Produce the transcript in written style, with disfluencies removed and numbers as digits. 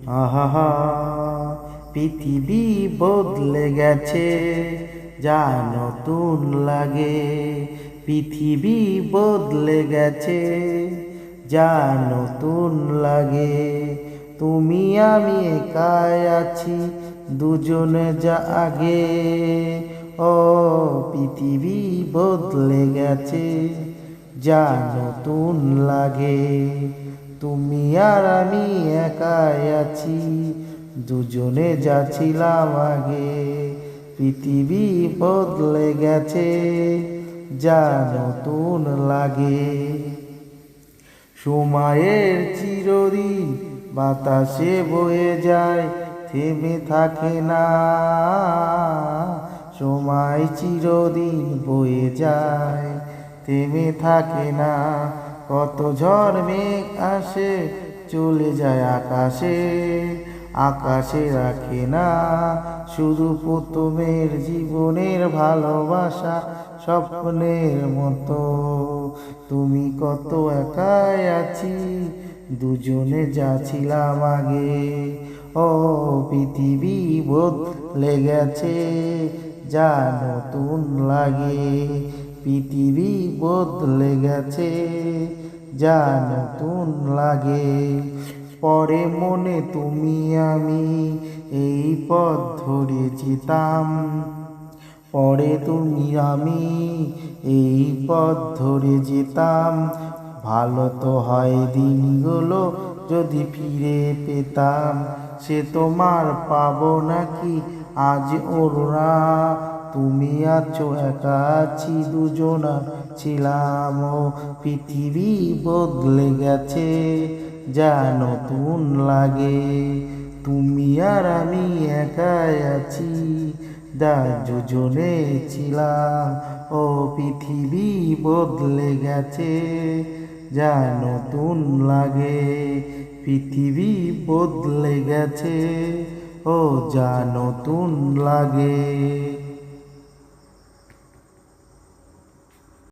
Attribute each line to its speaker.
Speaker 1: আহা, পৃথিবী বদলে গেছে, যা নতুন লাগে। পৃথিবী বদলে গেছে, যা নতুন লাগে। তুমি আমি একাই আছি, দুজনে যা আগে। ও পৃথিবী বদলে গেছে, যা নতুন লাগে। তুমি আর আমি একাই আছি, দুজনে যা ছিলাম আগে। পৃথিবী বদলে গেছে, যা নতুন লাগে। সময়ের চিরদিন বাতাসে বয়ে যায়, থেমে থাকে না। সময় চিরদিন বয়ে যায়, থেমে থাকে না। কত ঝড় মেঘ আসে, চলে যায় আকাশে, আকাশে রাখে না। শুধু প্রথমের জীবনের ভালোবাসা স্বপ্নের মতো। তুমি কত একাই আছি, দুজনে যা ছিলাম আগে। ও পৃথিবী বদলে গেছে, যা নতুন লাগে। পৃথিবী বদলে গেছে, যা নতুন লাগে। পরে মনে তুমি আমি এই পথ ধরে যেতাম। পরে তুমি আমি এই পথ ধরে যেতাম। ভালো তো হয় দিনগুলো যদি ফিরে পেতাম। সে তোমার পাবো নাকি আজ ওরা। তুমি আছো একা আছি, দুজনা ছিলাম। ও পৃথিবী বদলে গেছে, যা নতুন লাগে। তুমি আর আমি একাই আছি, দুজনে ছিলাম। ও পৃথিবী বদলে গেছে, যা নতুন লাগে। পৃথিবী বদলে গেছে, ও যা নতুন লাগে।